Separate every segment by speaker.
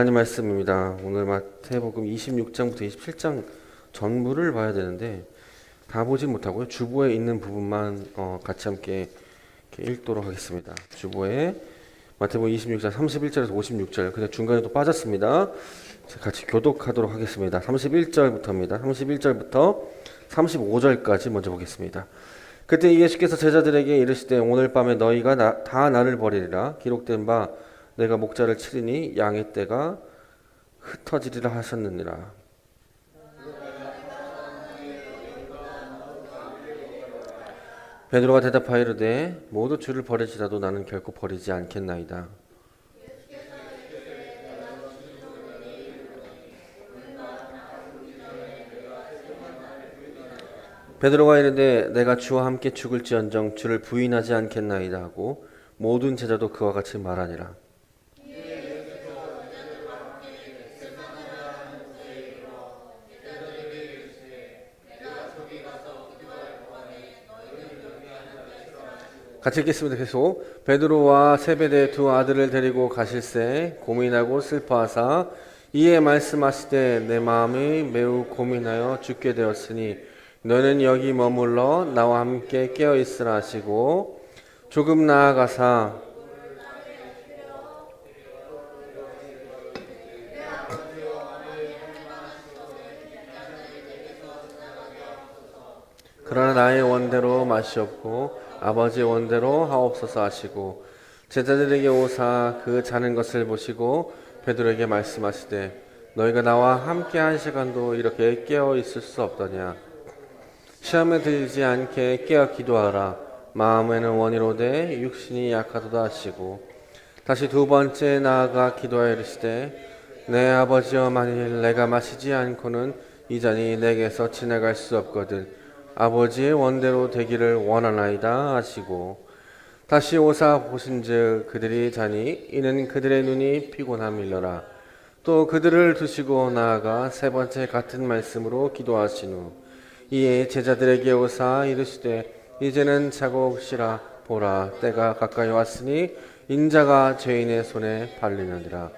Speaker 1: 하나님 말씀입니다. 오늘 마태복음 26장부터 27장 전부를 봐야 되는데 다 보지 못하고요. 주보에 있는 부분만 같이 함께 이렇게 읽도록 하겠습니다. 주보에 마태복음 26장 31절에서 56절, 근데 중간에 또 빠졌습니다. 같이 교독하도록 하겠습니다. 31절부터입니다. 31절부터 35절까지 먼저 보겠습니다. 그때 예수께서 제자들에게 이르시되 오늘 밤에 너희가 다 나를 버리리라. 기록된 바 내가 목자를 치리니 양의 떼가 흩어지리라 하셨느니라. 베드로가 대답하여 이르되 모두 주를 버릴지라도 나는 결코 버리지 않겠나이다. 베드로가 이르되 내가 주와 함께 죽을지언정 주를 부인하지 않겠나이다 하고 모든 제자도 그와 같이 말하니라. 같이 읽겠습니다. 계속. 베드로와 세베대의 두 아들을 데리고 가실새 고민하고 슬퍼하사 이에 말씀하시되 내 마음이 매우 고민하여 죽게 되었으니 너는 여기 머물러 나와 함께 깨어 있으라 하시고 조금 나아가사 그러나 나의 원대로 마시옵고 아버지의 원대로 하옵소서 하시고 제자들에게 오사 그 자는 것을 보시고 베드로에게 말씀하시되 너희가 나와 함께 한 시간도 이렇게 깨어 있을 수 없더냐. 시험에 들지 않게 깨어 기도하라. 마음에는 원이로되 육신이 약하도다 하시고 다시 두 번째 나아가 기도하여 이르시되 내 아버지여 만일 내가 마시지 않고는 이 잔이 내게서 지나갈 수 없거든 아버지의 원대로 되기를 원하나이다 하시고 다시 오사 보신즉 그들이 자니 이는 그들의 눈이 피곤함일러라. 또 그들을 두시고 나아가 세 번째 같은 말씀으로 기도하신 후 이에 제자들에게 오사 이르시되 이제는 자고 쉬라. 보라 때가 가까이 왔으니 인자가 죄인의 손에 팔리느니라.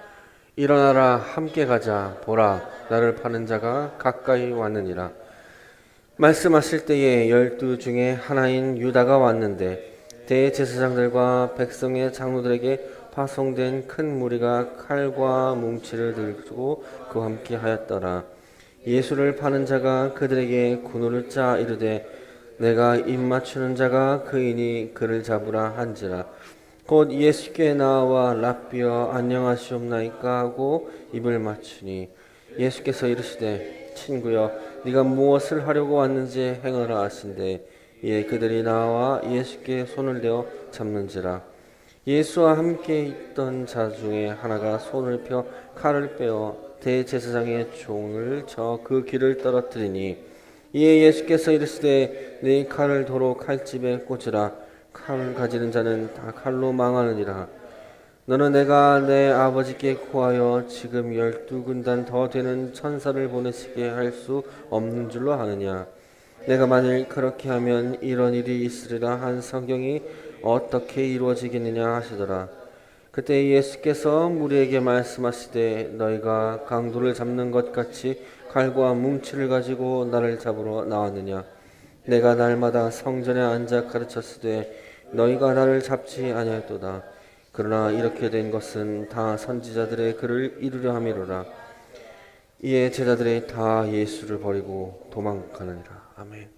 Speaker 1: 일어나라 함께 가자. 보라 나를 파는 자가 가까이 왔느니라. 말씀하실 때에 12 중에 하나인 유다가 왔는데 대제사장들과 백성의 장로들에게 파송된 큰 무리가 칼과 뭉치를 들고 그와 함께 하였더라. 예수를 파는 자가 그들에게 군호를 짜 이르되 내가 입 맞추는 자가 그이니 그를 잡으라 한지라. 곧 예수께 나와 랍비여 안녕하시옵나이까 하고 입을 맞추니 예수께서 이르시되 친구여 네가 무엇을 하려고 왔는지 행하라 하신대 이에 그들이 나와 예수께 손을 대어 잡는지라. 예수와 함께 있던 자 중에 하나가 손을 펴 칼을 빼어 대제사장의 종을 쳐 그 귀를 떨어뜨리니 이에 예수께서 이르시되 네 칼을 도로 칼집에 꽂으라. 칼을 가지는 자는 다 칼로 망하느니라. 너는 내가 내 아버지께 구하여 지금 12군단 더 되는 천사를 보내시게 할 수 없는 줄로 아느냐. 내가 만일 그렇게 하면 이런 일이 있으리라 한 성경이 어떻게 이루어지겠느냐 하시더라. 그때 예수께서 무리에게 말씀하시되 너희가 강도를 잡는 것 같이 칼과 뭉치를 가지고 나를 잡으러 나왔느냐. 내가 날마다 성전에 앉아 가르쳤으되 너희가 나를 잡지 아니하였도다. 그러나 이렇게 된 것은 다 선지자들의 글을 이루려 함이로라. 이에 제자들이 다 예수를 버리고 도망가느니라. 아멘.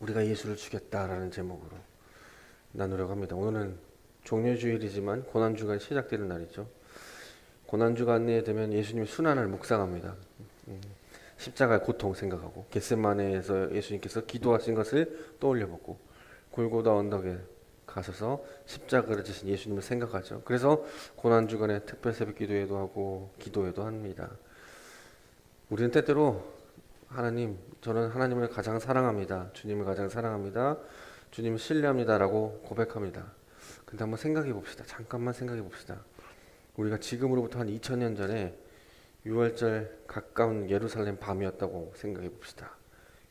Speaker 1: 우리가 예수를 죽였다라는 제목으로 나누려고 합니다. 오늘은 종려주일이지만 고난주가 시작되는 날이죠. 고난주가 안내되면 예수님이 순환을 묵상합니다. 십자가의 고통 생각하고 겟세마네에서 예수님께서 기도하신 것을 떠올려보고 골고다 언덕에 가셔서 십자가를 지신 예수님을 생각하죠. 그래서 고난주간에 특별 새벽 기도회도 하고 기도회도 합니다. 우리는 때때로 하나님, 저는 하나님을 가장 사랑합니다. 주님을 가장 사랑합니다. 주님을 신뢰합니다. 라고 고백합니다. 근데 한번 생각해 봅시다. 잠깐만 생각해 봅시다. 우리가 지금으로부터 한 2000년 전에 6월절 가까운 예루살렘 밤이었다고 생각해 봅시다.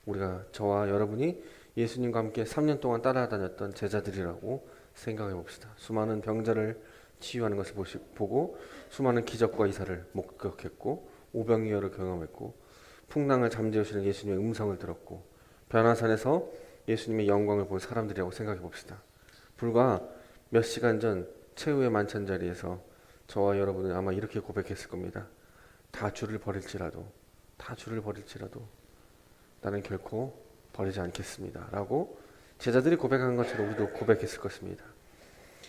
Speaker 1: 우리가 저와 여러분이 예수님과 함께 3년 동안 따라다녔던 제자들이라고 생각해 봅시다. 수많은 병자를 치유하는 것을 보고 수많은 기적과 이사를 목격했고 오병이어를 경험했고 풍랑을 잠재우시는 예수님의 음성을 들었고 변화산에서 예수님의 영광을 본 사람들이라고 생각해 봅시다. 불과 몇 시간 전 최후의 만찬 자리에서 저와 여러분은 아마 이렇게 고백했을 겁니다. 다 주를 버릴지라도 나는 결코 버리지 않겠습니다. 라고 제자들이 고백한 것처럼 우리도 고백했을 것입니다.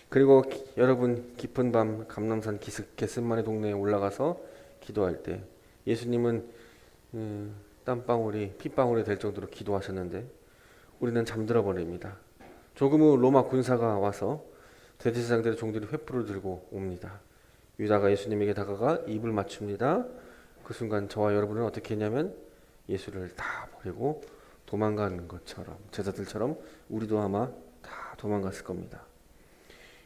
Speaker 1: 그리고 여러분 깊은 밤 감람산 겟셋마네 동네에 올라가서 기도할 때 예수님은 땀방울이 핏방울이 될 정도로 기도하셨는데 우리는 잠들어 버립니다. 조금 후 로마 군사가 와서 대제사장들의 종들이 횃불을 들고 옵니다. 유다가 예수님에게 다가가 입을 맞춥니다. 그 순간 저와 여러분은 어떻게 했냐면 예수를 다 버리고 도망가는 것처럼 제자들처럼 우리도 아마 다 도망갔을 겁니다.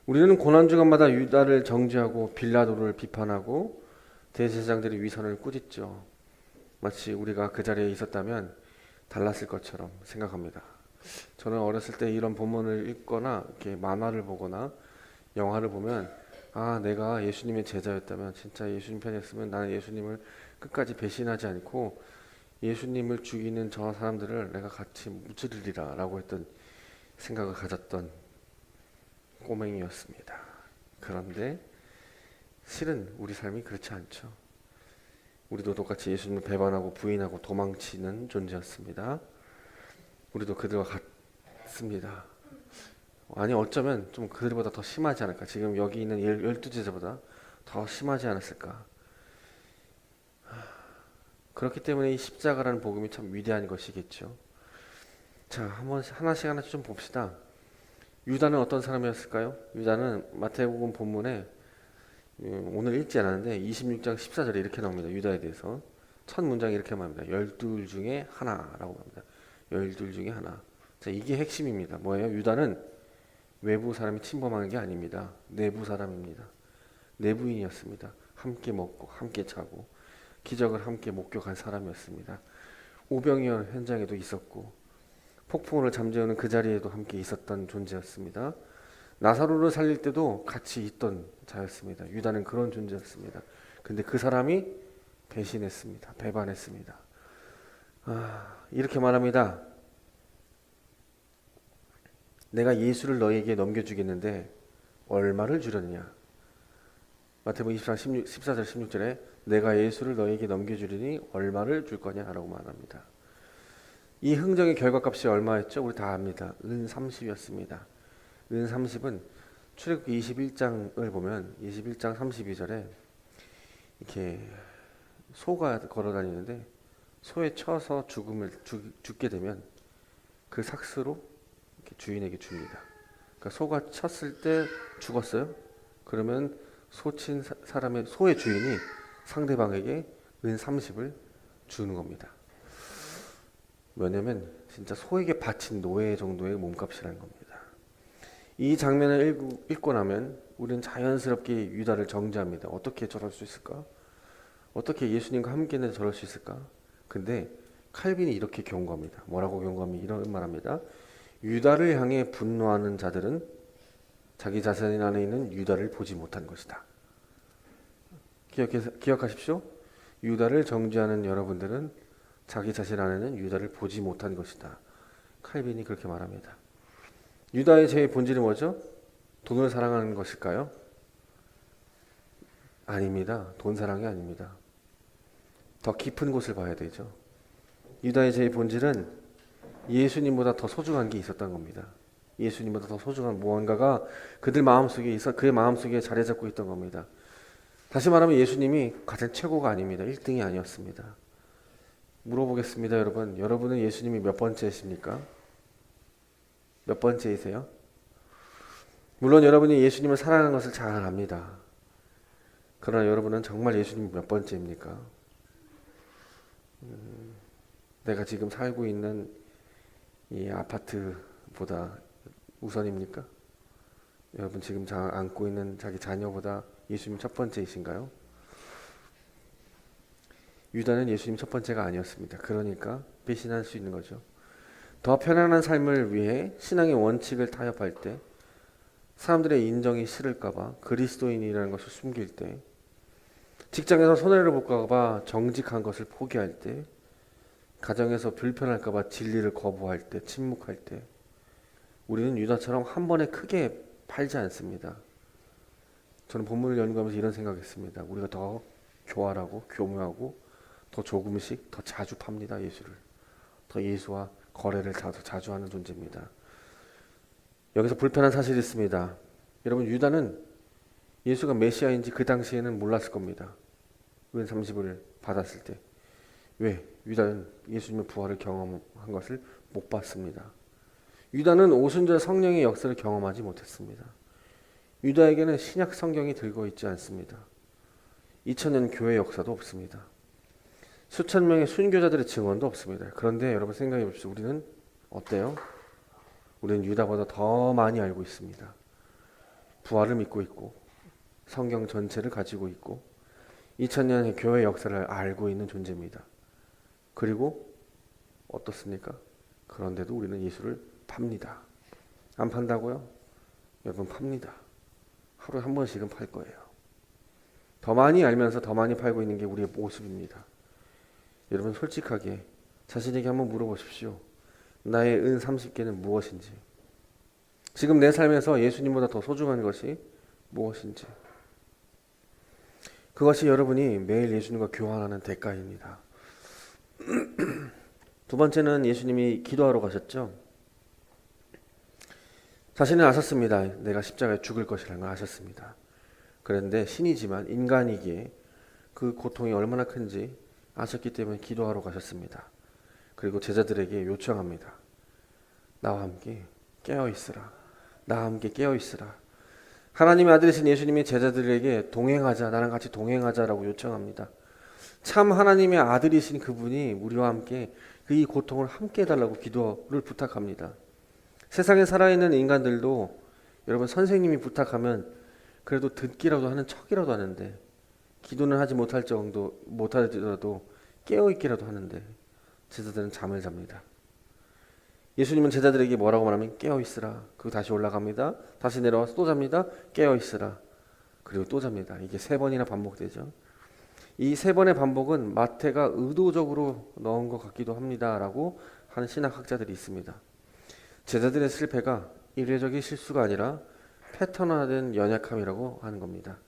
Speaker 1: 우리는 고난주간마다 유다를 정죄하고 빌라도를 비판하고 대제사장들의 위선을 꾸짖죠. 마치 우리가 그 자리에 있었다면 달랐을 것처럼 생각합니다. 저는 어렸을 때 이런 본문을 읽거나 이렇게 만화를 보거나 영화를 보면 내가 예수님의 제자였다면 진짜 예수님 편이었으면 나는 예수님을 끝까지 배신하지 않고 예수님을 죽이는 저 사람들을 내가 같이 무찌르리라 라고 했던 생각을 가졌던 꼬맹이였습니다. 그런데 실은 우리 삶이 그렇지 않죠. 우리도 똑같이 예수님을 배반하고 부인하고 도망치는 존재였습니다. 우리도 그들과 같습니다. 아니 어쩌면 좀 그들보다 더 심하지 않을까. 지금 여기 있는 12제자보다 더 심하지 않았을까. 그렇기 때문에 이 십자가라는 복음이 참 위대한 것이겠죠. 자, 한번 하나씩 좀 봅시다. 유다는 어떤 사람이었을까요? 유다는 마태복음 본문에 오늘 읽지 않았는데 26장 14절에 이렇게 나옵니다. 유다에 대해서 첫 문장이 이렇게 말합니다. 12 중에 하나라고 합니다. 12 중에 하나. 자, 이게 핵심입니다. 뭐예요? 유다는 외부 사람이 침범하는 게 아닙니다. 내부 사람입니다. 내부인이었습니다. 함께 먹고 함께 자고 기적을 함께 목격한 사람이었습니다. 오병이어 현장에도 있었고 폭풍우를 잠재우는 그 자리에도 함께 있었던 존재였습니다. 나사로를 살릴 때도 같이 있던 자였습니다. 유다는 그런 존재였습니다. 근데 그 사람이 배신했습니다. 배반했습니다. 이렇게 말합니다. 내가 예수를 너에게 넘겨주겠는데 얼마를 주려느냐. 마태복음 24장 14절 16절에 내가 예수를 너에게 넘겨주리니 얼마를 줄 거냐라고 말합니다. 이 흥정의 결과값이 얼마였죠? 우리 다 압니다. 은 30이었습니다. 은 30은 출애굽기 21장을 보면 21장 32절에 이렇게 소가 걸어다니는데 소에 쳐서 죽게 되면 그 삭스로 이렇게 주인에게 줍니다. 그러니까 소가 쳤을 때 죽었어요. 그러면 소친 사람의 소의 주인이 상대방에게 은 30을 주는 겁니다. 왜냐면 진짜 소에게 바친 노예 정도의 몸값이라는 겁니다. 이 장면을 읽고 나면 우리는 자연스럽게 유다를 정죄합니다. 어떻게 저럴 수 있을까? 어떻게 예수님과 함께 있는데 저럴 수 있을까? 근데 칼빈이 이렇게 경고합니다. 뭐라고 경고합니까? 이런 말합니다. 유다를 향해 분노하는 자들은 자기 자신 안에 있는 유다를 보지 못한 것이다. 기억하십시오. 유다를 정죄하는 여러분들은 자기 자신 안에는 유다를 보지 못한 것이다. 칼빈이 그렇게 말합니다. 유다의 죄의 본질이 뭐죠? 돈을 사랑하는 것일까요? 아닙니다. 돈 사랑이 아닙니다. 더 깊은 곳을 봐야 되죠. 유다의 죄의 본질은 예수님보다 더 소중한 게 있었던 겁니다. 예수님보다 더 소중한 무언가가 그들 마음속에 있어 그의 마음속에 자리 잡고 있던 겁니다. 다시 말하면 예수님이 가장 최고가 아닙니다. 1등이 아니었습니다. 물어보겠습니다, 여러분. 여러분은 예수님이 몇 번째이십니까? 몇 번째이세요? 물론 여러분이 예수님을 사랑하는 것을 잘 압니다. 그러나 여러분은 정말 예수님이 몇 번째입니까? 내가 지금 살고 있는 이 아파트보다 우선입니까? 여러분 지금 안고 있는 자기 자녀보다 예수님 첫 번째이신가요? 유다는 예수님 첫 번째가 아니었습니다. 그러니까 배신할 수 있는 거죠. 더 편안한 삶을 위해 신앙의 원칙을 타협할 때 사람들의 인정이 싫을까봐 그리스도인이라는 것을 숨길 때, 직장에서 손해를 볼까봐 정직한 것을 포기할 때, 가정에서 불편할까봐 진리를 거부할 때, 침묵할 때, 우리는 유다처럼 한 번에 크게 팔지 않습니다. 저는 본문을 연구하면서 이런 생각했습니다. 우리가 더 교활하고 교묘하고 더 조금씩 더 자주 팝니다. 예수를. 더 예수와 거래를 더 자주 하는 존재입니다. 여기서 불편한 사실이 있습니다. 여러분, 유다는 예수가 메시아인지 그 당시에는 몰랐을 겁니다. 은 30을 받았을 때. 왜? 유다는 예수님의 부활을 경험한 것을 못 봤습니다. 유다는 오순절 성령의 역사를 경험하지 못했습니다. 유다에게는 신약 성경이 들고 있지 않습니다. 2000년 교회 역사도 없습니다. 수천 명의 순교자들의 증언도 없습니다. 그런데 여러분 생각해 보십시오. 우리는 어때요? 우리는 유다보다 더 많이 알고 있습니다. 부활을 믿고 있고 성경 전체를 가지고 있고 2000년의 교회 역사를 알고 있는 존재입니다. 그리고 어떻습니까? 그런데도 우리는 예수를 팝니다. 안 판다고요? 여러분 팝니다. 하루에 한 번씩은 팔 거예요. 더 많이 알면서 더 많이 팔고 있는 게 우리의 모습입니다. 여러분 솔직하게 자신에게 한번 물어보십시오. 나의 은 30개는 무엇인지, 지금 내 삶에서 예수님보다 더 소중한 것이 무엇인지, 그것이 여러분이 매일 예수님과 교환하는 대가입니다. 두 번째는 예수님이 기도하러 가셨죠. 자신은 아셨습니다. 내가 십자가에 죽을 것이라는 걸 아셨습니다. 그런데 신이지만 인간이기에 그 고통이 얼마나 큰지 아셨기 때문에 기도하러 가셨습니다. 그리고 제자들에게 요청합니다. 나와 함께 깨어있으라. 나와 함께 깨어있으라. 하나님의 아들이신 예수님이 제자들에게 동행하자, 나랑 같이 동행하자라고 요청합니다. 참 하나님의 아들이신 그분이 우리와 함께 이 고통을 함께 해달라고 기도를 부탁합니다. 세상에 살아있는 인간들도 여러분 선생님이 부탁하면 그래도 듣기라도 하는 척이라도 하는데, 기도는 하지 못할 정도 못하더라도 깨어있기라도 하는데 제자들은 잠을 잡니다. 예수님은 제자들에게 뭐라고 말하면 깨어있으라. 그리고 다시 올라갑니다. 다시 내려와서 또 잡니다. 깨어있으라. 그리고 또 잡니다. 이게 3번이나 반복되죠. 이 3번의 반복은 마태가 의도적으로 넣은 것 같기도 합니다 라고 하는 신학학자들이 있습니다. 제자들의 실패가 이례적인 실수가 아니라 패턴화된 연약함이라고 하는 겁니다.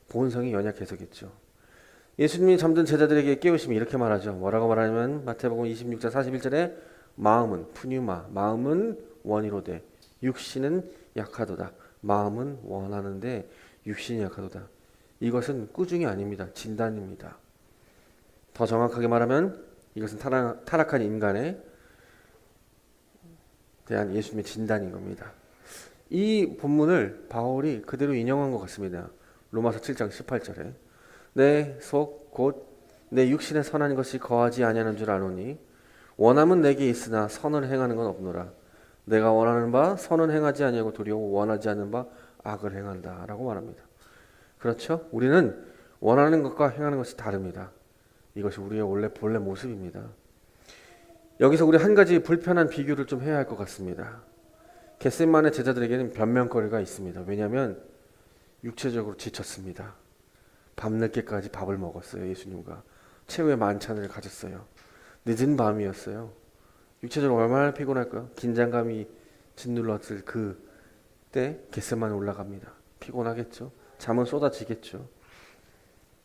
Speaker 1: 본성이 연약해서겠죠. 예수님이 잠든 제자들에게 깨우시면 이렇게 말하죠. 뭐라고 말하냐면 마태복음 26장 41절에 마음은 푸뉴마, 마음은 원이로되 육신은 약하도다. 마음은 원하는데 육신이 약하도다. 이것은 꾸중이 아닙니다. 진단입니다. 더 정확하게 말하면 이것은 타락한 인간에 대한 예수님의 진단인 겁니다. 이 본문을 바울이 그대로 인용한 것 같습니다. 로마서 7장 18절에 내 속 곧 내 육신에 선한 것이 거하지 아니하는 줄 아노니 원함은 내게 있으나 선을 행하는 건 없노라. 내가 원하는 바 선은 행하지 아니하고 도리어 원하지 않는 바 악을 행한다 라고 말합니다. 그렇죠? 우리는 원하는 것과 행하는 것이 다릅니다. 이것이 우리의 본래 모습입니다. 여기서 우리 한 가지 불편한 비교를 좀 해야 할 것 같습니다. 겟세마네 제자들에게는 변명거리가 있습니다. 왜냐하면 육체적으로 지쳤습니다. 밤늦게까지 밥을 먹었어요. 예수님과 최후의 만찬을 가졌어요. 늦은 밤이었어요. 육체적으로 얼마나 피곤할까요? 긴장감이 짓눌렀을 그때 겟세마네 올라갑니다. 피곤하겠죠. 잠은 쏟아지겠죠.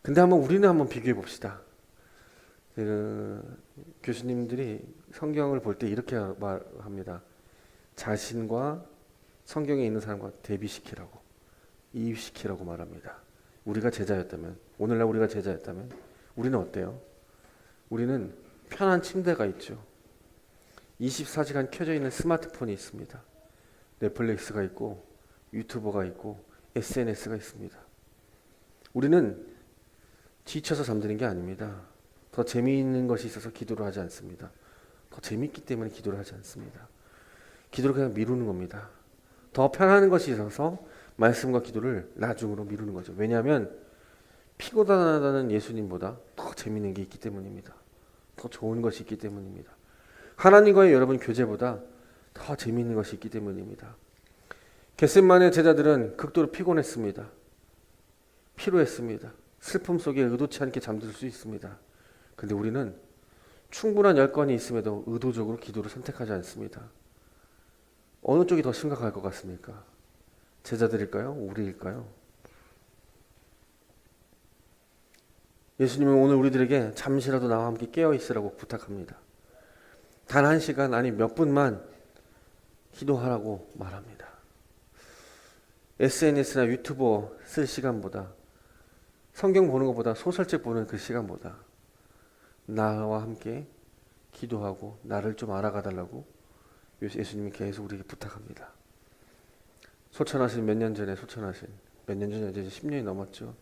Speaker 1: 근데 우리는 한번 비교해 봅시다. 교수님들이 성경을 볼 때 이렇게 말합니다. 자신과 성경에 있는 사람과 대비시키라고, 이입시키라고 말합니다. 우리가 제자였다면, 오늘날 우리가 제자였다면 우리는 어때요? 우리는 편한 침대가 있죠. 24시간 켜져 있는 스마트폰이 있습니다. 넷플릭스가 있고 유튜버가 있고 SNS가 있습니다. 우리는 지쳐서 잠드는 게 아닙니다. 더 재미있는 것이 있어서 기도를 하지 않습니다. 더 재밌기 때문에 기도를 하지 않습니다. 기도를 그냥 미루는 겁니다. 더 편한 것이 있어서 말씀과 기도를 나중으로 미루는 거죠. 왜냐하면 피곤하다는 예수님보다 더 재미있는 게 있기 때문입니다. 더 좋은 것이 있기 때문입니다. 하나님과의 여러분 교제보다 더 재미있는 것이 있기 때문입니다. 겟세마네 제자들은 극도로 피곤했습니다. 피로했습니다. 슬픔 속에 의도치 않게 잠들 수 있습니다. 근데 우리는 충분한 여건이 있음에도 의도적으로 기도를 선택하지 않습니다. 어느 쪽이 더 심각할 것 같습니까? 제자들일까요? 우리일까요? 예수님은 오늘 우리들에게 잠시라도 나와 함께 깨어 있으라고 부탁합니다. 단 1시간 아니 몇 분만 기도하라고 말합니다. SNS나 유튜버 쓸 시간보다, 성경 보는 것보다, 소설책 보는 그 시간보다 나와 함께 기도하고 나를 좀 알아가 달라고 예수님이 계속 우리에게 부탁합니다. 소천하신 몇 년 전에 몇 년 전에 이제 10년이 넘었죠.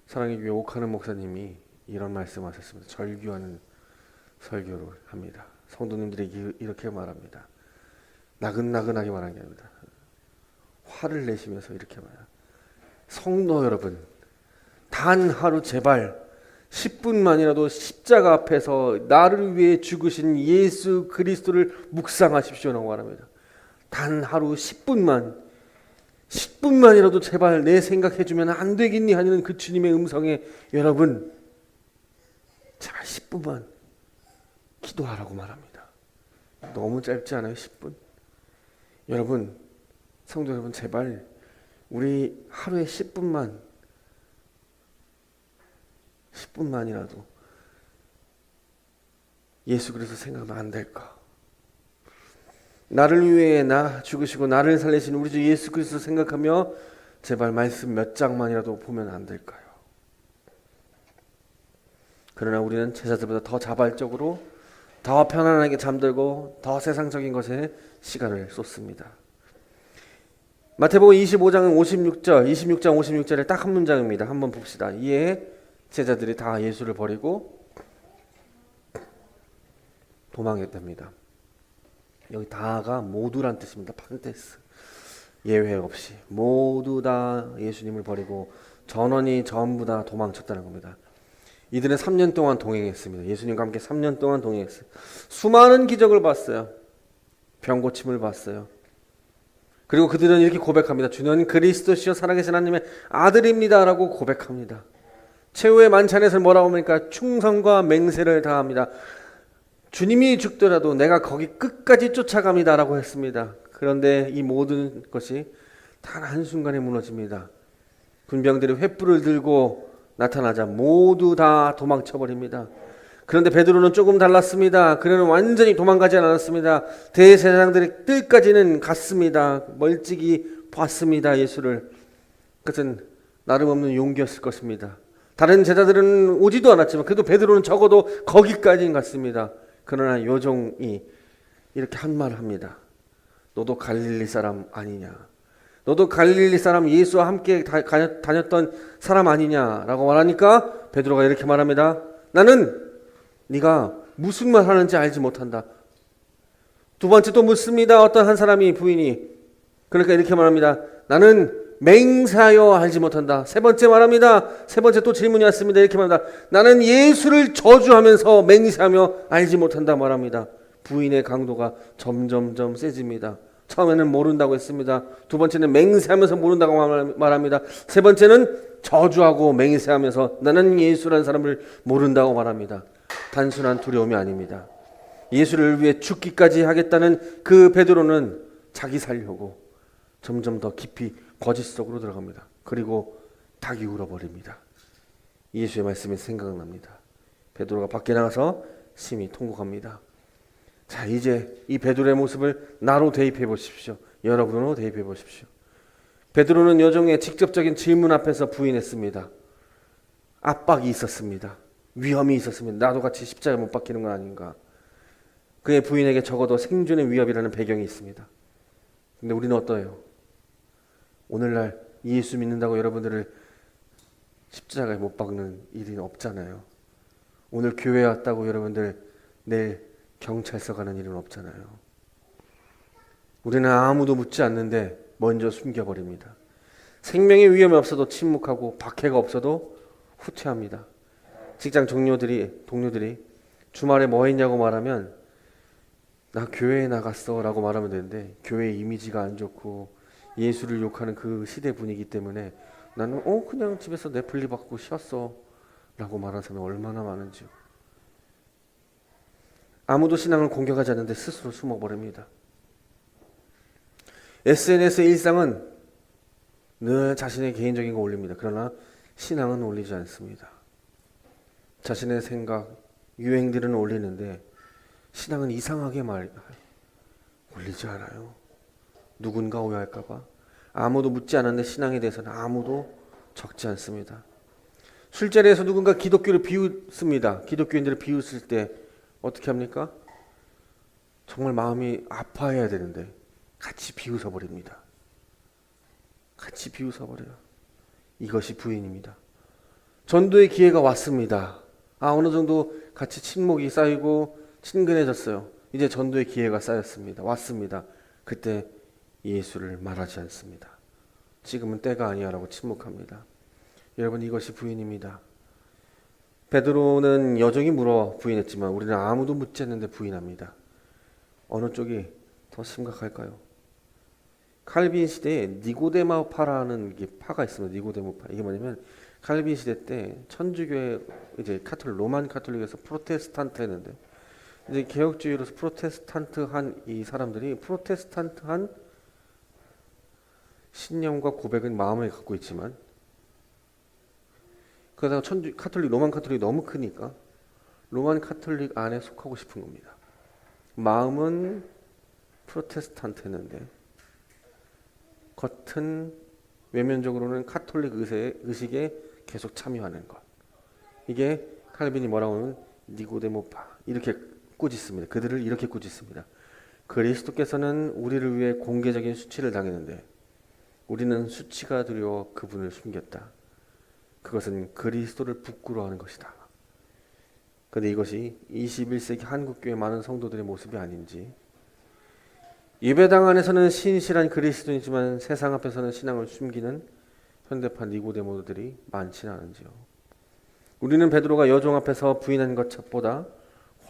Speaker 1: 사랑의 교회 옥하는 목사님이 이런 말씀하셨습니다. 절규하는 설교를 합니다. 성도님들에게 이렇게 말합니다. 나긋나긋하게 말하는 게 아닙니다. 화를 내시면서 이렇게 말합니다. 성도 여러분, 단 하루 제발 10분만이라도 십자가 앞에서 나를 위해 죽으신 예수 그리스도를 묵상하십시오라고 말합니다. 단 하루 10분만이라도 제발 내 생각해주면 안 되겠니 하는 그 주님의 음성에 여러분 제발 10분만 기도하라고 말합니다. 너무 짧지 않아요? 10분? 여러분, 성도 여러분, 제발 우리 하루에 10분만이라도 예수 그리스도 생각하면 안 될까? 나를 위해 죽으시고 나를 살리신 우리 주 예수 그리스도 생각하며 제발 말씀 몇 장만이라도 보면 안 될까요? 그러나 우리는 제자들보다 더 자발적으로, 더 편안하게 잠들고 더 세상적인 것에 시간을 쏟습니다. 마태복음 25장은 26장 56절에 딱 한 문장입니다. 한번 봅시다. 이에 제자들이 다 예수를 버리고 도망했답니다. 여기 다가 모두란 뜻입니다. 판테스. 예외 없이 모두 다 예수님을 버리고 전원이 전부 다 도망쳤다는 겁니다. 이들은 3년 동안 동행했습니다. 예수님과 함께 3년 동안 동행했어요. 수많은 기적을 봤어요. 병 고침을 봤어요. 그리고 그들은 이렇게 고백합니다. 주는 그리스도시요 살아계신 하나님의 아들입니다 라고 고백합니다. 최후의 만찬에서 뭐라고 합니까? 충성과 맹세를 다합니다. 주님이 죽더라도 내가 거기 끝까지 쫓아갑니다 라고 했습니다. 그런데 이 모든 것이 단 한순간에 무너집니다. 군병들이 횃불을 들고 나타나자 모두 다 도망쳐버립니다. 그런데 베드로는 조금 달랐습니다. 그는 완전히 도망가지 않았습니다. 대제사장들의 뜰까지는 갔습니다. 멀찍이 봤습니다. 예수를. 그것은 나름없는 용기였을 것입니다. 다른 제자들은 오지도 않았지만 그래도 베드로는 적어도 거기까지는 갔습니다. 그러나 요종이 이렇게 한 말을 합니다. 너도 갈릴리 사람 아니냐? 너도 갈릴리 사람 예수와 함께 다녔던 사람 아니냐라고 말하니까 베드로가 이렇게 말합니다. 나는 네가 무슨 말 하는지 알지 못한다. 두 번째 또 묻습니다. 어떤 한 사람이 부인이. 그러니까 이렇게 말합니다. 나는 맹세하여 알지 못한다. 세 번째 말합니다. 세 번째 또 질문이 왔습니다. 이렇게 말합니다. 나는 예수를 저주하면서 맹세하며 알지 못한다 말합니다. 부인의 강도가 점점점 세집니다. 처음에는 모른다고 했습니다. 두 번째는 맹세하면서 모른다고 말합니다. 세 번째는 저주하고 맹세하면서 나는 예수라는 사람을 모른다고 말합니다. 단순한 두려움이 아닙니다. 예수를 위해 죽기까지 하겠다는 그 베드로는 자기 살려고 점점 더 깊이 거짓 속으로 들어갑니다. 그리고 닭이 울어버립니다. 예수의 말씀이 생각납니다. 베드로가 밖에 나가서 심히 통곡합니다. 자, 이제 이 베드로의 모습을 나로 대입해 보십시오. 여러분으로 대입해 보십시오. 베드로는 여종의 직접적인 질문 앞에서 부인했습니다. 압박이 있었습니다. 위험이 있었습니다. 나도 같이 십자가에 못 박히는 건 아닌가. 그의 부인에게 적어도 생존의 위협이라는 배경이 있습니다. 근데 우리는 어떠해요? 오늘날 예수 믿는다고 여러분들을 십자가에 못 박는 일이 없잖아요. 오늘 교회 왔다고 여러분들 내일 경찰서 가는 일은 없잖아요. 우리는 아무도 묻지 않는데 먼저 숨겨버립니다. 생명의 위험이 없어도 침묵하고 박해가 없어도 후퇴합니다. 직장 동료들이 주말에 뭐 했냐고 말하면 나 교회에 나갔어 라고 말하면 되는데 교회 이미지가 안 좋고 예수를 욕하는 그 시대 분위기 때문에 나는 그냥 집에서 넷플릭 받고 쉬었어 라고 말하는 사람이 얼마나 많은지요. 아무도 신앙을 공격하지 않는데 스스로 숨어버립니다. SNS의 일상은 늘 자신의 개인적인 거 올립니다. 그러나 신앙은 올리지 않습니다. 자신의 생각, 유행들은 올리는데 신앙은 이상하게 올리지 않아요. 누군가 오해할까봐. 아무도 묻지 않았는데 신앙에 대해서는 아무도 적지 않습니다. 술자리에서 누군가 기독교를 비웃습니다. 기독교인들을 비웃을 때 어떻게 합니까? 정말 마음이 아파해야 되는데 같이 비웃어버립니다. 같이 비웃어버려요. 이것이 부인입니다. 전도의 기회가 왔습니다. 어느 정도 같이 친목이 쌓이고 친근해졌어요. 이제 전도의 기회가 쌓였습니다. 왔습니다. 그때 예수를 말하지 않습니다. 지금은 때가 아니야라고 침묵합니다. 여러분, 이것이 부인입니다. 베드로는 여정이 물어 부인했지만 우리는 아무도 묻지 않는데 부인합니다. 어느 쪽이 더 심각할까요? 칼빈 시대에 니고데모파라는 이게 파가 있습니다. 니고데모파. 이게 뭐냐면 칼빈 시대 때 천주교회 이제 로만 카톨릭에서 프로테스탄트였는데 이제 개혁주의로서 프로테스탄트한 이 사람들이 프로테스탄트한 신념과 고백은 마음에 갖고 있지만 그러다가 로만 카톨릭이 너무 크니까 로만 카톨릭 안에 속하고 싶은 겁니다. 마음은 프로테스탄트였는데 겉은 외면적으로는 카톨릭 의식에 계속 참여하는 것. 이게 칼빈이 뭐라고 하면 니고데모파 이렇게 꾸짖습니다. 그들을 이렇게 꾸짖습니다. 그리스도께서는 우리를 위해 공개적인 수치를 당했는데 우리는 수치가 두려워 그분을 숨겼다. 그것은 그리스도를 부끄러워하는 것이다. 그런데 이것이 21세기 한국교회 많은 성도들의 모습이 아닌지, 예배당 안에서는 신실한 그리스도인이지만 세상 앞에서는 신앙을 숨기는 현대판 니고데모들이 많지는 않은지요. 우리는 베드로가 여종 앞에서 부인한 것보다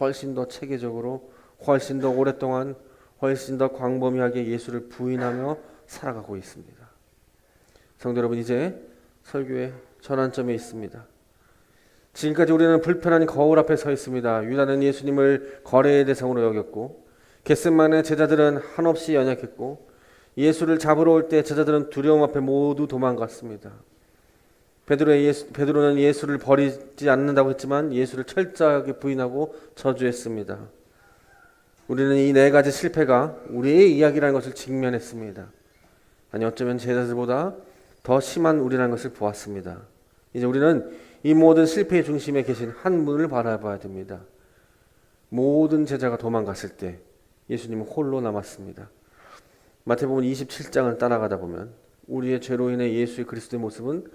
Speaker 1: 훨씬 더 체계적으로, 훨씬 더 오랫동안, 훨씬 더 광범위하게 예수를 부인하며 살아가고 있습니다. 성도 여러분, 이제 설교의 전환점에 있습니다. 지금까지 우리는 불편한 거울 앞에 서 있습니다. 유다는 예수님을 거래의 대상으로 여겼고, 겟세마네 제자들은 한없이 연약했고, 예수를 잡으러 올 때 제자들은 두려움 앞에 모두 도망갔습니다. 베드로는 예수를 버리지 않는다고 했지만 예수를 철저하게 부인하고 저주했습니다. 우리는 이 네 가지 실패가 우리의 이야기라는 것을 직면했습니다. 아니, 어쩌면 제자들보다 더 심한 우리라는 것을 보았습니다. 이제 우리는 이 모든 실패의 중심에 계신 한 분을 바라봐야 됩니다. 모든 제자가 도망갔을 때 예수님은 홀로 남았습니다. 마태복음 27장을 따라가다 보면 우리의 죄로 인해 예수의 그리스도의 모습은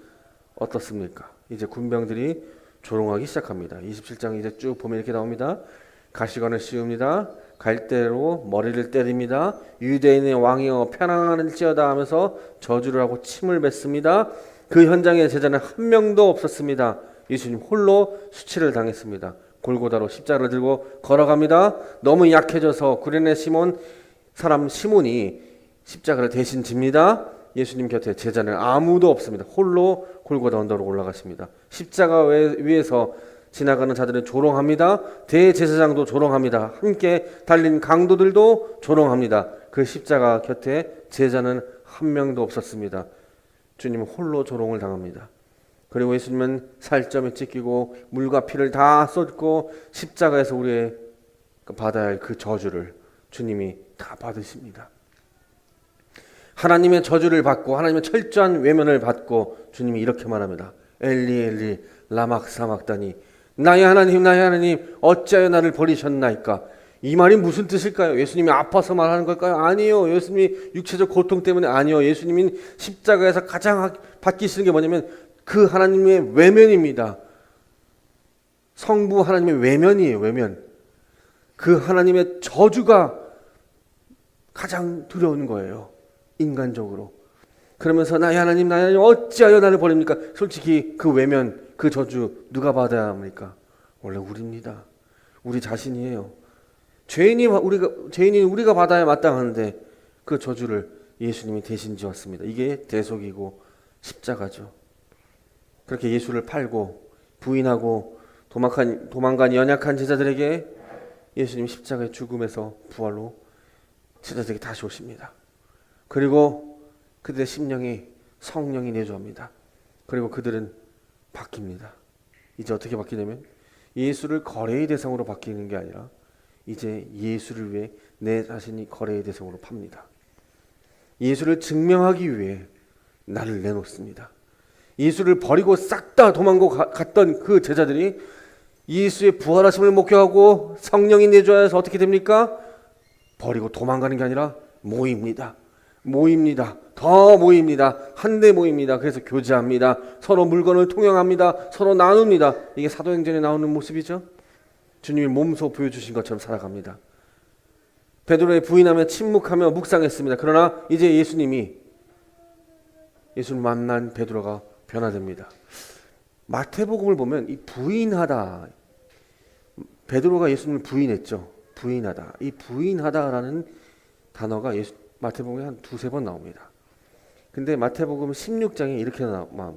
Speaker 1: 어떻습니까? 이제 군병들이 조롱하기 시작합니다. 27장 이제 쭉 보면 이렇게 나옵니다. 가시관을 씌웁니다. 갈대로 머리를 때립니다. 유대인의 왕이여 편안할지어다 하면서 저주를 하고 침을 뱉습니다. 그 현장에 제자는 한 명도 없었습니다. 예수님 홀로 수치를 당했습니다. 골고다로 십자가를 들고 걸어갑니다. 너무 약해져서 구레네 시몬이 십자가를 대신 집니다. 예수님 곁에 제자는 아무도 없습니다. 홀로 골고다 언덕으로 올라가십니다. 십자가 위에서 지나가는 자들은 조롱합니다. 대제사장도 조롱합니다. 함께 달린 강도들도 조롱합니다. 그 십자가 곁에 제자는 한 명도 없었습니다. 주님은 홀로 조롱을 당합니다. 그리고 예수님은 살점에 찢기고 물과 피를 다 쏟고 십자가에서 우리의 받아야 할 그 저주를 주님이 다 받으십니다. 하나님의 저주를 받고 하나님의 철저한 외면을 받고 주님이 이렇게 말합니다. 엘리 엘리 라막 사막다니, 나의 하나님 어찌하여 나를 버리셨나이까. 이 말이 무슨 뜻일까요? 예수님이 아파서 말하는 걸까요? 아니요. 예수님이 육체적 고통 때문에 아니요. 예수님이 십자가에서 가장 받기 싫은 게 뭐냐면 그 하나님의 외면입니다. 성부 하나님의 외면이에요. 외면. 그 하나님의 저주가 가장 두려운 거예요. 인간적으로. 그러면서 나의 하나님 어찌하여 나를 버립니까? 솔직히 그 외면, 그 저주 누가 받아야 합니까? 원래 우리입니다. 우리 자신이에요. 죄인이 우리가 받아야 마땅하는데 그 저주를 예수님이 대신 지었습니다. 이게 대속이고 십자가죠. 그렇게 예수를 팔고 부인하고 도망간 연약한 제자들에게 예수님 십자가의 죽음에서 부활로 제자들에게 다시 오십니다. 그리고 그들의 심령이 성령이 내주합니다. 그리고 그들은 바뀝니다. 이제 어떻게 바뀌냐면 예수를 거래의 대상으로 바뀌는 게 아니라 이제 예수를 위해 내 자신이 거래의 대상으로 팝니다. 예수를 증명하기 위해 나를 내놓습니다. 예수를 버리고 싹 다 도망갔던 그 제자들이 예수의 부활하심을 목격하고 성령이 내주하여서 어떻게 됩니까? 버리고 도망가는 게 아니라 모입니다. 더 모입니다. 한데 모입니다. 그래서 교제합니다. 서로 물건을 통용합니다. 서로 나눕니다. 이게 사도행전에 나오는 모습이죠. 주님이 몸소 보여주신 것처럼 살아갑니다. 베드로의 부인하며 침묵하며 묵상했습니다. 그러나 이제 예수를 만난 베드로가 변화됩니다. 마태복음을 보면 이 부인하다, 베드로가 예수님을 부인했죠. 부인하다. 이 부인하다라는 단어가 마태복음에 한 두세 번 나옵니다. 근데 마태복음 16장에 이렇게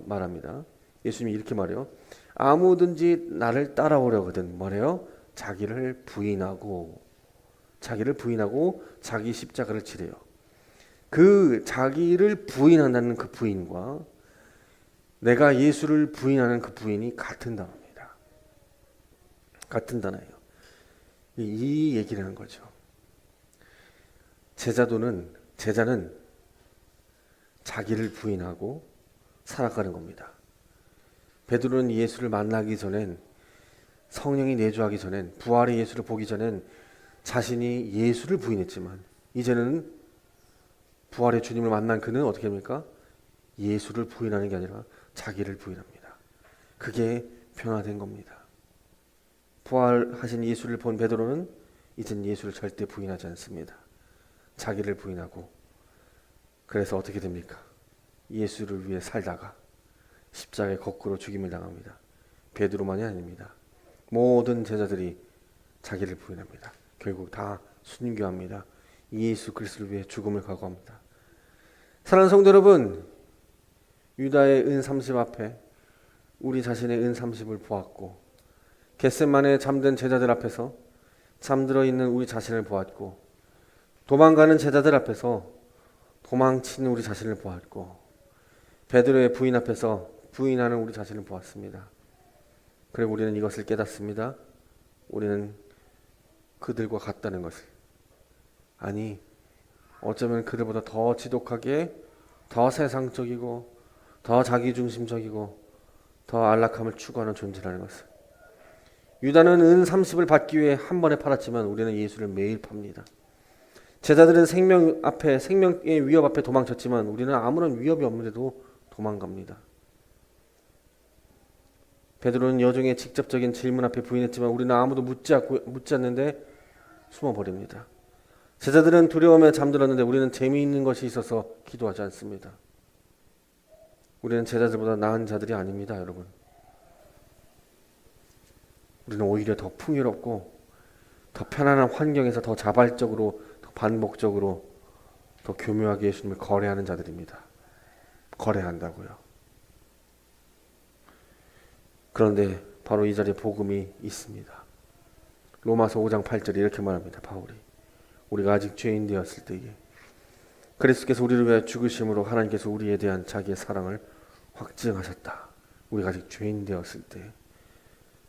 Speaker 1: 말합니다. 예수님이 이렇게 말해요. 아무든지 나를 따라오려거든 뭐래요? 자기를 부인하고 자기 십자가를 지래요. 그 자기를 부인한다는 그 부인과 내가 예수를 부인하는 그 부인이 같은 단어입니다. 같은 단어예요. 이 얘기를 하는 거죠. 제자는 자기를 부인하고 살아가는 겁니다. 베드로는 예수를 만나기 전엔, 성령이 내주하기 전엔, 부활의 예수를 보기 전엔 자신이 예수를 부인했지만 이제는 부활의 주님을 만난 그는 어떻게 합니까? 예수를 부인하는 게 아니라 자기를 부인합니다. 그게 변화된 겁니다. 부활하신 예수를 본 베드로는 이젠 예수를 절대 부인하지 않습니다. 자기를 부인하고, 그래서 어떻게 됩니까? 예수를 위해 살다가 십자가에 거꾸로 죽임을 당합니다. 베드로만이 아닙니다. 모든 제자들이 자기를 부인합니다. 결국 다 순교합니다. 예수 그리스도를 위해 죽음을 각오합니다. 사랑하는 성도 여러분, 유다의 은 30 앞에 우리 자신의 은 30을 보았고, 겟세마네 잠든 제자들 앞에서 잠들어 있는 우리 자신을 보았고, 도망가는 제자들 앞에서 도망치는 우리 자신을 보았고, 베드로의 부인 앞에서 부인하는 우리 자신을 보았습니다. 그리고 우리는 이것을 깨닫습니다. 우리는 그들과 같다는 것을. 아니, 어쩌면 그들보다 더 지독하게, 더 세상적이고, 더 자기중심적이고, 더 안락함을 추구하는 존재라는 것을. 유다는 은 30을 받기 위해 한 번에 팔았지만 우리는 예수를 매일 팝니다. 제자들은 생명의 위협 앞에 도망쳤지만 우리는 아무런 위협이 없는데도 도망갑니다. 베드로는 여종의 직접적인 질문 앞에 부인했지만 우리는 아무도 묻지 않는데 숨어버립니다. 제자들은 두려움에 잠들었는데 우리는 재미있는 것이 있어서 기도하지 않습니다. 우리는 제자들보다 나은 자들이 아닙니다, 여러분. 우리는 오히려 더 풍요롭고 더 편안한 환경에서 더 자발적으로, 더 반복적으로, 더 교묘하게 예수님을 거래하는 자들입니다. 거래한다고요. 그런데 바로 이 자리에 복음이 있습니다. 로마서 5장 8절에 이렇게 말합니다. 바울이 우리가 아직 죄인 되었을 때에 그리스도께서 우리를 위하여 죽으심으로 하나님께서 우리에 대한 자기의 사랑을 확증하셨다. 우리가 아직 죄인 되었을 때,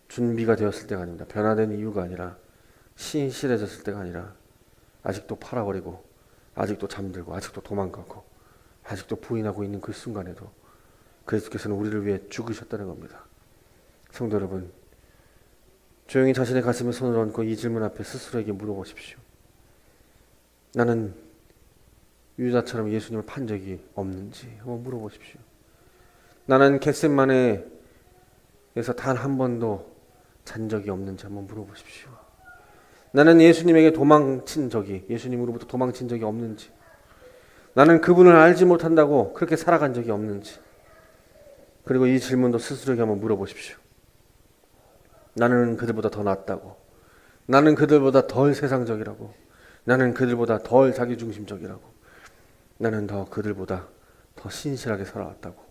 Speaker 1: 준비가 되었을 때가 아닙니다. 변화된 이유가 아니라, 신실해졌을 때가 아니라, 아직도 팔아버리고 아직도 잠들고 아직도 도망가고 아직도 부인하고 있는 그 순간에도 그리스도께서는 우리를 위해 죽으셨다는 겁니다. 성도 여러분, 조용히 자신의 가슴에 손을 얹고 이 질문 앞에 스스로에게 물어보십시오. 나는 유다처럼 예수님을 판 적이 없는지 한번 물어보십시오. 나는 겟세마네에서 단 한 번도 잔 적이 없는지 한번 물어보십시오. 나는 예수님으로부터 도망친 적이 없는지, 나는 그분을 알지 못한다고 그렇게 살아간 적이 없는지, 그리고 이 질문도 스스로에게 한번 물어보십시오. 나는 그들보다 더 낫다고, 나는 그들보다 덜 세상적이라고, 나는 그들보다 덜 자기중심적이라고, 나는 더 그들보다 더 신실하게 살아왔다고.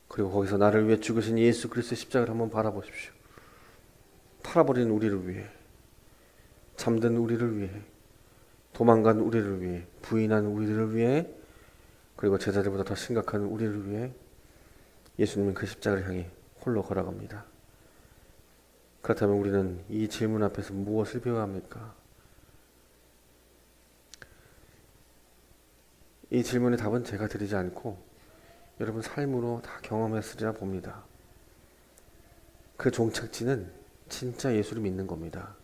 Speaker 1: 그리고 거기서 나를 위해 죽으신 예수 그리스도의 십자가를 한번 바라보십시오. 팔아버린 우리를 위해, 잠든 우리를 위해, 도망간 우리를 위해, 부인한 우리를 위해, 그리고 제자들보다 더 심각한 우리를 위해 예수님은 그 십자가를 향해 홀로 걸어갑니다. 그렇다면 우리는 이 질문 앞에서 무엇을 배워야 합니까? 이 질문의 답은 제가 드리지 않고 여러분 삶으로 다 경험했으리라 봅니다. 그 종착지는 진짜 예수를 믿는 겁니다.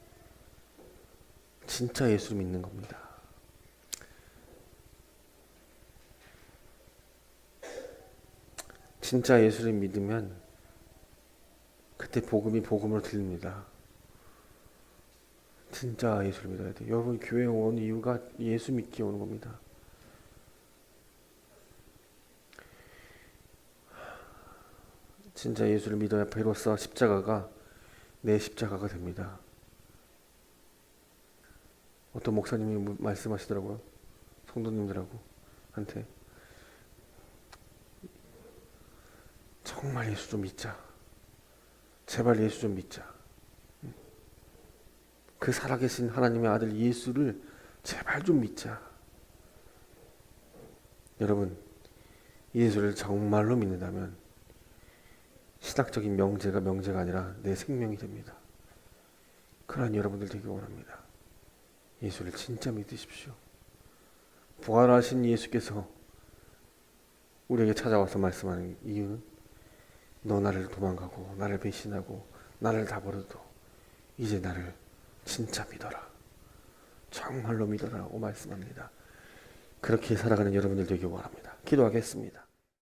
Speaker 1: 진짜 예수를 믿는 겁니다. 진짜 예수를 믿으면 그때 복음이 복음으로 들립니다. 진짜 예수를 믿어야 돼요. 여러분 교회에 온 이유가 예수 믿기 오는 겁니다. 진짜 예수를 믿어야 비로소 십자가가 내 십자가가 됩니다. 어떤 목사님이 말씀하시더라고요. 성도님들하고 한테 정말 예수 좀 믿자. 제발 예수 좀 믿자. 그 살아계신 하나님의 아들 예수를 제발 좀 믿자. 여러분, 예수를 정말로 믿는다면 신학적인 명제가 아니라 내 생명이 됩니다. 그러한 여러분들 되기 원합니다. 예수를 진짜 믿으십시오. 부활하신 예수께서 우리에게 찾아와서 말씀하는 이유는 너 나를 도망가고 나를 배신하고 나를 다 버려도 이제 나를 진짜 믿어라. 정말로 믿어라고 말씀합니다. 그렇게 살아가는 여러분들 되기 원합니다. 기도하겠습니다.